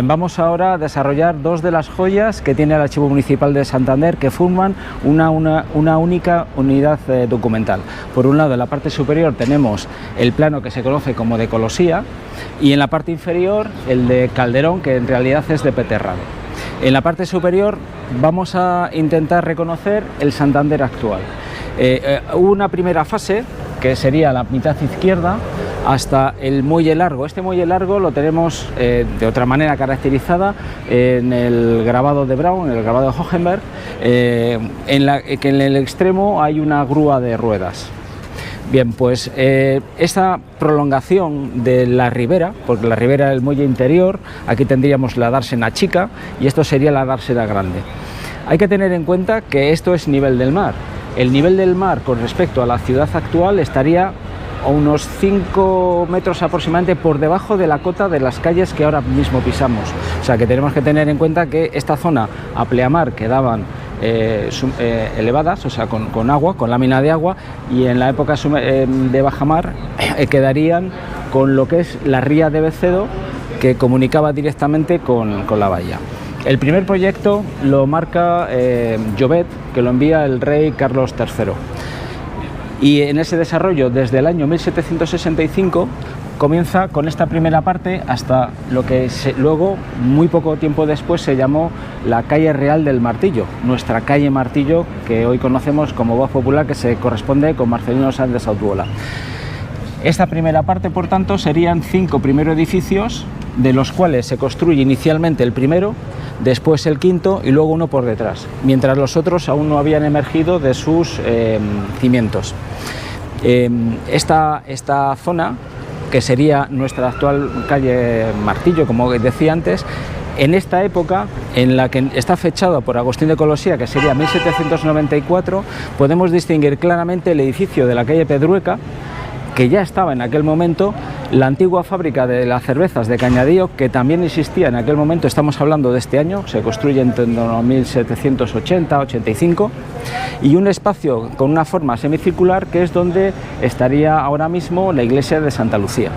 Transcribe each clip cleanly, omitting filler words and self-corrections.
Vamos ahora a desarrollar dos de las joyas que tiene el Archivo Municipal de Santander, que forman una única unidad documental. Por un lado, en la parte superior tenemos el plano que se conoce como de Colosía, y en la parte inferior el de Calderón, que en realidad es de Peterrado. En la parte superior vamos a intentar reconocer el Santander actual. Hubo una primera fase, que sería la mitad izquierda, hasta el muelle largo. Este muelle largo lo tenemos de otra manera caracterizada en el grabado de Braun, en el grabado de Hohenberg, que en el extremo hay una grúa de ruedas. Bien, pues esta prolongación de la ribera, porque la ribera es el muelle interior, aquí tendríamos la dársena chica y esto sería la dársena grande. Hay que tener en cuenta que esto es nivel del mar. El nivel del mar con respecto a la ciudad actual estaría a unos 5 metros aproximadamente por debajo de la cota de las calles que ahora mismo pisamos. O sea que tenemos que tener en cuenta que esta zona a pleamar quedaban elevadas, o sea con agua, con lámina de agua, y en la época de bajamar quedarían con lo que es la ría de Becedo, que comunicaba directamente con la bahía. El primer proyecto lo marca Llobet, que lo envía el rey Carlos III. Y en ese desarrollo, desde el año 1765, comienza con esta primera parte hasta lo que luego, muy poco tiempo después, se llamó la calle Real del Martillo, nuestra calle Martillo, que hoy conocemos como voz popular, que se corresponde con Marcelino Sáenz de Sautuola. Esta primera parte, por tanto, serían 5 primeros edificios, de los cuales se construye inicialmente el primero, después el quinto y luego uno por detrás, mientras los otros aún no habían emergido de sus cimientos. Esta zona, que sería nuestra actual calle Martillo, como decía antes, en esta época, en la que está fechada por Agustín de Colosía, que sería 1794, podemos distinguir claramente el edificio de la calle Pedrueca, que ya estaba en aquel momento, la antigua fábrica de las cervezas de Cañadío, que también existía en aquel momento. Estamos hablando de este año, se construye en 1780-85, y un espacio con una forma semicircular, que es donde estaría ahora mismo la iglesia de Santa Lucía.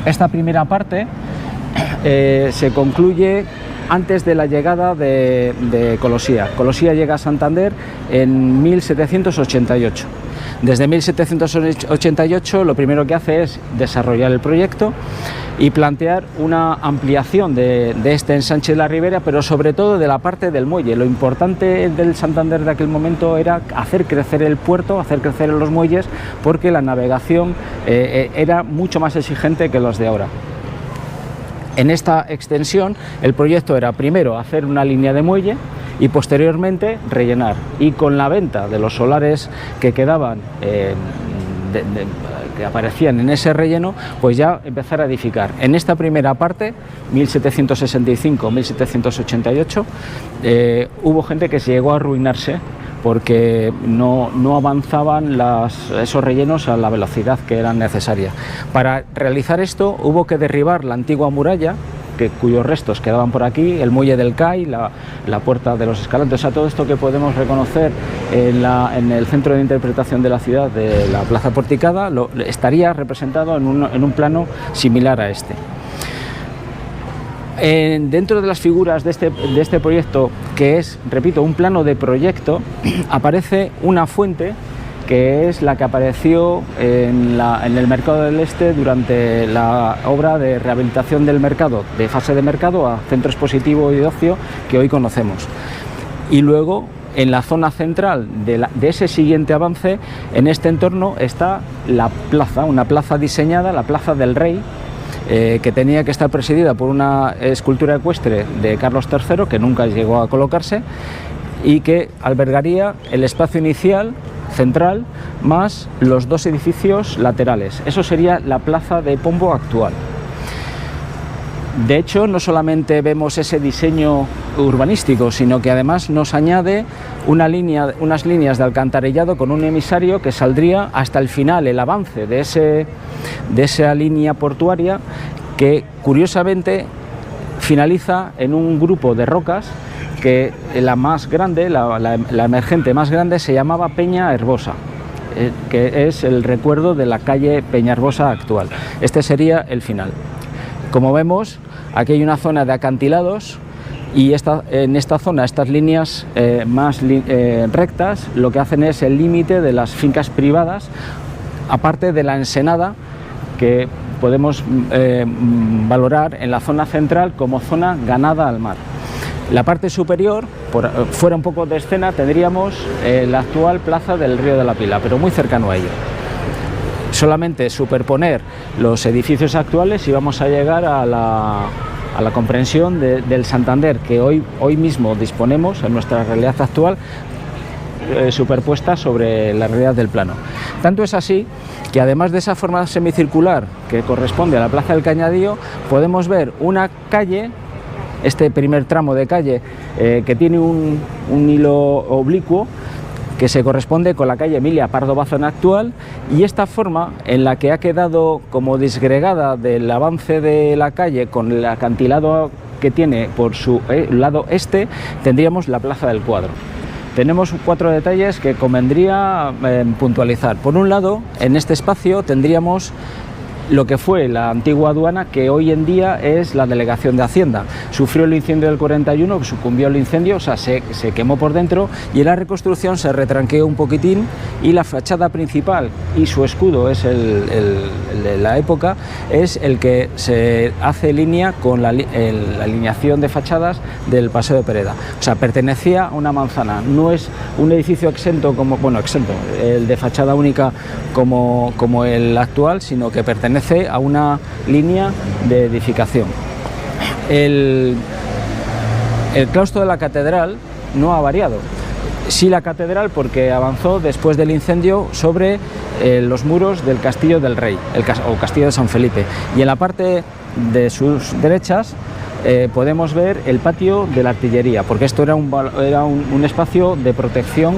Esta primera parte se concluye antes de la llegada de Colosía. Colosía llega a Santander en 1788. Desde 1788 lo primero que hace es desarrollar el proyecto y plantear una ampliación de este ensanche de la ribera, pero sobre todo de la parte del muelle. Lo importante del Santander de aquel momento era hacer crecer el puerto, hacer crecer los muelles, porque la navegación era mucho más exigente que los de ahora. En esta extensión el proyecto era primero hacer una línea de muelle y posteriormente rellenar, y con la venta de los solares que quedaban, que aparecían en ese relleno, pues ya empezar a edificar. En esta primera parte, 1765-1788, hubo gente que se llegó a arruinarse porque no avanzaban esos rellenos a la velocidad que era necesaria. Para realizar esto hubo que derribar la antigua muralla, cuyos restos quedaban por aquí, el muelle del CAI, la puerta de los Escalantes, o sea, todo esto que podemos reconocer en el centro de interpretación de la ciudad, de la Plaza Porticada, estaría representado en un plano similar a este. Dentro de las figuras de este proyecto, que es, repito, un plano de proyecto, aparece una fuente que es la que apareció en el Mercado del Este durante la obra de rehabilitación del mercado, de fase de mercado a centro expositivo y de ocio que hoy conocemos. Y luego, en la zona central de ese siguiente avance, en este entorno está la plaza, una plaza diseñada, la Plaza del Rey, que tenía que estar presidida por una escultura ecuestre de Carlos III, que nunca llegó a colocarse, y que albergaría el espacio inicial central más los dos edificios laterales. Eso sería la plaza de Pombo actual. De hecho, no solamente vemos ese diseño urbanístico, sino que además nos añade unas líneas de alcantarillado con un emisario que saldría hasta el final, el avance de esa línea portuaria, que curiosamente finaliza en un grupo de rocas que la más grande, la emergente más grande, se llamaba Peña Herbosa, que es el recuerdo de la calle Peña Herbosa actual. Este sería el final. Como vemos, Aquí hay una zona de acantilados y en esta zona estas líneas más rectas lo que hacen es el límite de las fincas privadas, aparte de la ensenada que podemos valorar en la zona central como zona ganada al mar. La parte superior, fuera un poco de escena, tendríamos la actual plaza del Río de la Pila, pero muy cercano a ello. Solamente superponer los edificios actuales y vamos a llegar a la comprensión del Santander que hoy mismo disponemos en nuestra realidad actual, superpuesta sobre la realidad del plano. Tanto es así que además de esa forma semicircular que corresponde a la Plaza del Cañadío, podemos ver una calle, este primer tramo de calle que tiene un hilo oblicuo que se corresponde con la calle Emilia Pardo Bazán actual, y esta forma en la que ha quedado como disgregada del avance de la calle con el acantilado que tiene por su lado este, tendríamos la Plaza del Cuadro. Tenemos 4 detalles que convendría puntualizar. Por un lado, en este espacio tendríamos lo que fue la antigua aduana, que hoy en día es la Delegación de Hacienda. Sufrió el incendio del 41, sucumbió al incendio, o sea, se quemó por dentro, y en la reconstrucción se retranqueó un poquitín, y la fachada principal y su escudo es el de la época, es el que se hace línea con la alineación de fachadas del Paseo de Pereda. O sea, pertenecía a una manzana, no es un edificio exento el de fachada única como el actual, sino que pertenece a una línea de edificación. El claustro de la catedral no ha variado. Sí, la catedral, porque avanzó después del incendio sobre los muros del Castillo del Rey, o Castillo de San Felipe, y en la parte de sus derechas podemos ver el patio de la artillería, porque esto era un espacio de protección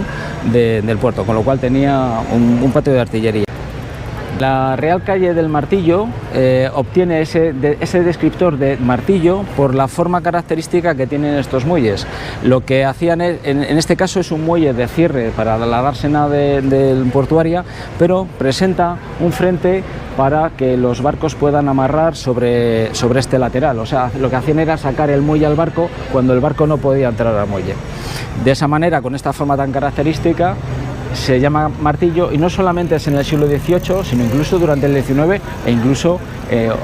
del puerto, con lo cual tenía un patio de artillería. La Real Calle del Martillo obtiene ese descriptor de martillo por la forma característica que tienen estos muelles. Lo que hacían en este caso es un muelle de cierre para la dársena del portuaria, pero presenta un frente para que los barcos puedan amarrar sobre este lateral. O sea, lo que hacían era sacar el muelle al barco cuando el barco no podía entrar al muelle. De esa manera, con esta forma tan característica, se llama martillo, y no solamente es en el siglo XVIII, sino incluso durante el XIX e incluso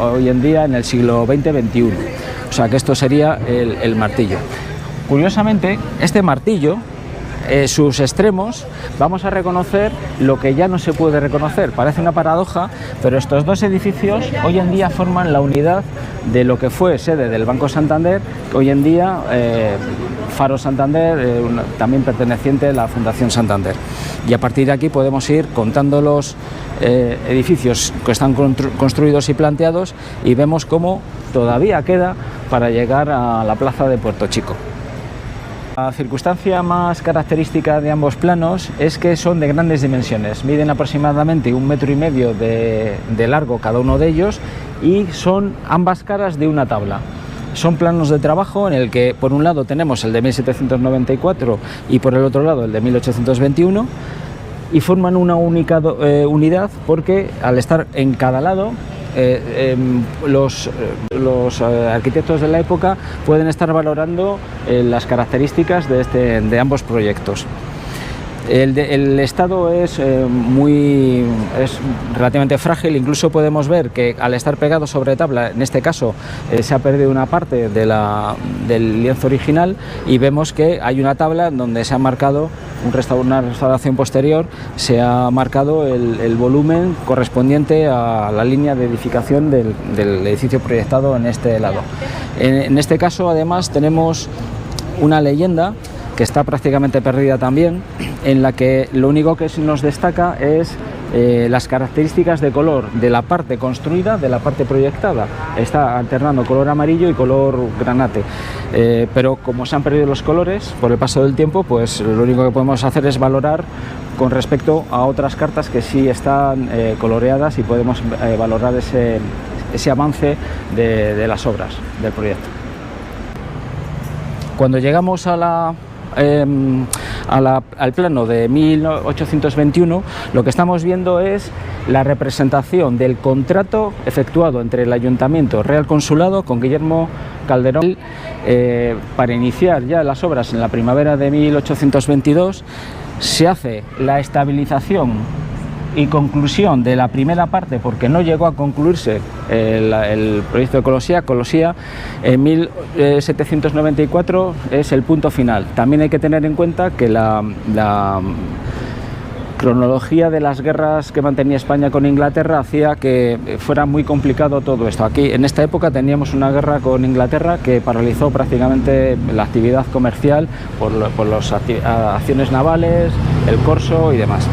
hoy en día en el siglo XX-XXI. O sea que esto sería el martillo. Curiosamente, este martillo, sus extremos, vamos a reconocer lo que ya no se puede reconocer. Parece una paradoja, pero estos dos edificios hoy en día forman la unidad de lo que fue sede del Banco Santander, que hoy en día Faro Santander, también perteneciente a la Fundación Santander. Y a partir de aquí podemos ir contando los edificios que están construidos y planteados, y vemos cómo todavía queda para llegar a la plaza de Puerto Chico. La circunstancia más característica de ambos planos es que son de grandes dimensiones, miden aproximadamente 1,5 metros de largo cada uno de ellos, y son ambas caras de una tabla. Son planos de trabajo en el que por un lado tenemos el de 1794 y por el otro lado el de 1821, y forman una única unidad, porque al estar en cada lado los arquitectos de la época pueden estar valorando las características de ambos proyectos. El estado es relativamente frágil. Incluso podemos ver que al estar pegado sobre tabla, en este caso se ha perdido una parte del lienzo original, y vemos que hay una tabla donde se ha marcado una restauración posterior, se ha marcado el volumen correspondiente a la línea de edificación del edificio proyectado en este lado. En este caso, además, tenemos una leyenda que está prácticamente perdida también, en la que lo único que nos destaca es las características de color de la parte construida, de la parte proyectada. Está alternando color amarillo y color granate, pero como se han perdido los colores por el paso del tiempo, pues lo único que podemos hacer es valorar con respecto a otras cartas que sí están coloreadas, y podemos valorar ese avance de las obras del proyecto. Cuando llegamos al plano de 1821, lo que estamos viendo es la representación del contrato efectuado entre el Ayuntamiento Real Consulado con Guillermo Calderón para iniciar ya las obras en la primavera de 1822. Se hace la estabilización y conclusión de la primera parte, porque no llegó a concluirse el proyecto de Colosía en 1794 es el punto final. También hay que tener en cuenta que la cronología de las guerras que mantenía España con Inglaterra hacía que fuera muy complicado todo esto. Aquí en esta época teníamos una guerra con Inglaterra que paralizó prácticamente la actividad comercial por las acciones navales, el corso y demás.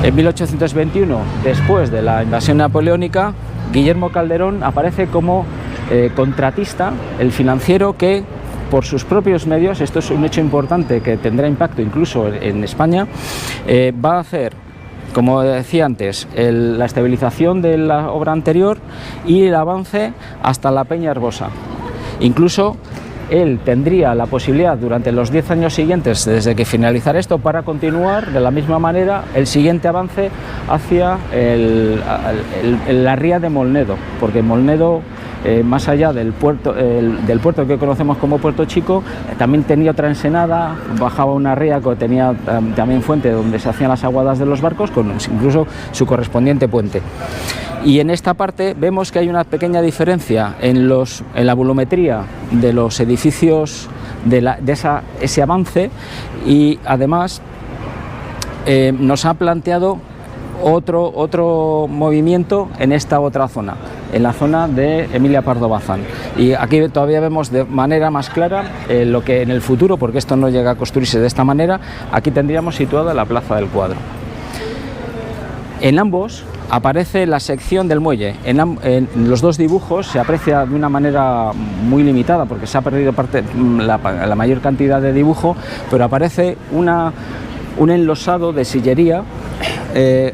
En 1821, después de la invasión napoleónica, Guillermo Calderón aparece como contratista, el financiero que, por sus propios medios, esto es un hecho importante que tendrá impacto incluso en España, va a hacer, como decía antes, la estabilización de la obra anterior y el avance hasta la Peña Herbosa. Incluso él tendría la posibilidad durante los 10 años siguientes, desde que finalizara esto, para continuar de la misma manera el siguiente avance hacia la ría de Molnedo, porque Molnedo, más allá del puerto que conocemos como Puerto Chico, también tenía otra ensenada, bajaba una ría que tenía también fuente donde se hacían las aguadas de los barcos, con incluso su correspondiente puente. Y en esta parte vemos que hay una pequeña diferencia en la volumetría de los edificios de ese avance, y además nos ha planteado otro movimiento en esta otra zona, en la zona de Emilia Pardo Bazán. Y aquí todavía vemos de manera más clara lo que en el futuro, porque esto no llega a construirse de esta manera, aquí tendríamos situada la Plaza del Cuadro. En ambos aparece la sección del muelle. En los dos dibujos se aprecia de una manera muy limitada, porque se ha perdido la mayor cantidad de dibujo, pero aparece un enlosado de sillería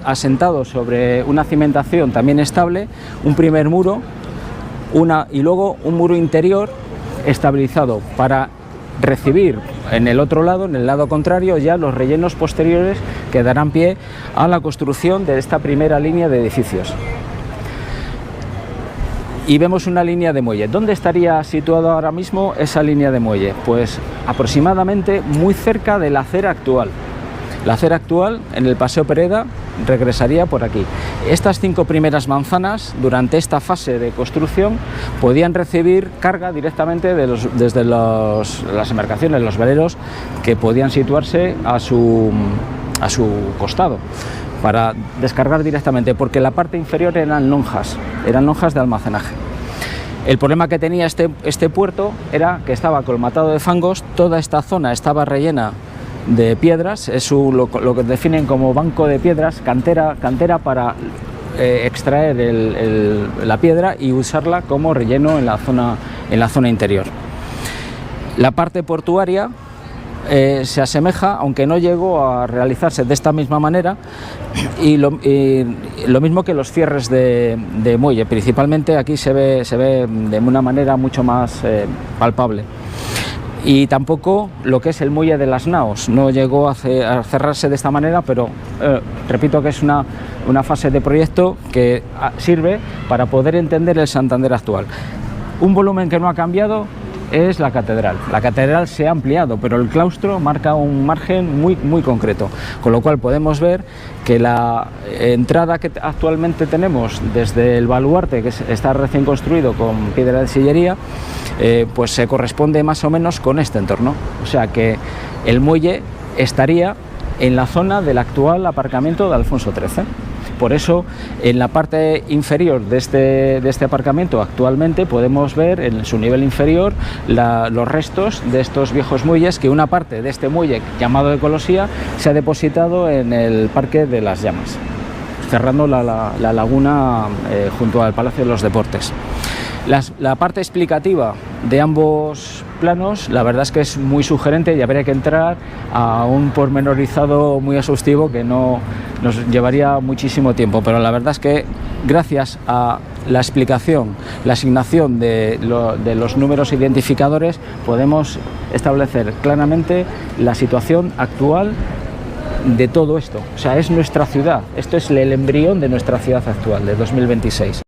asentado sobre una cimentación también estable, un primer muro y luego un muro interior estabilizado para recibir en el otro lado, en el lado contrario, ya los rellenos posteriores que darán pie a la construcción de esta primera línea de edificios. Y vemos una línea de muelle. ¿Dónde estaría situada ahora mismo esa línea de muelle? Pues aproximadamente muy cerca de la acera actual. La acera actual, en el Paseo Pereda, regresaría por aquí. Estas 5 primeras manzanas, durante esta fase de construcción, podían recibir carga directamente desde las embarcaciones, los veleros, que podían situarse a su costado, para descargar directamente, porque la parte inferior eran lonjas de almacenaje. El problema que tenía este puerto era que estaba colmatado de fangos, toda esta zona estaba rellena de piedras, es lo que definen como banco de piedras, cantera para extraer la piedra y usarla como relleno en la zona interior. La parte portuaria se asemeja, aunque no llegó a realizarse de esta misma manera, y lo mismo que los cierres de muelle. Principalmente aquí se ve de una manera mucho más palpable. Y tampoco lo que es el muelle de las naos, no llegó a cerrarse de esta manera, pero repito que es una fase de proyecto que sirve para poder entender el Santander actual. Un volumen que no ha cambiado es la catedral. La catedral se ha ampliado, pero el claustro marca un margen muy concreto, con lo cual podemos ver que la entrada que actualmente tenemos desde el baluarte, que está recién construido con piedra de sillería, pues se corresponde más o menos con este entorno. O sea que el muelle estaría en la zona del actual aparcamiento de Alfonso XIII. Por eso, en la parte inferior de este aparcamiento actualmente podemos ver en su nivel inferior los restos de estos viejos muelles, que una parte de este muelle llamado de Colosía se ha depositado en el Parque de las Llamas, cerrando la laguna junto al Palacio de los Deportes. La parte explicativa de ambos planos, la verdad es que es muy sugerente y habría que entrar a un pormenorizado muy exhaustivo que nos llevaría muchísimo tiempo, pero la verdad es que gracias a la explicación, la asignación de los números identificadores, podemos establecer claramente la situación actual de todo esto. O sea, es nuestra ciudad, esto es el embrión de nuestra ciudad actual, de 2026.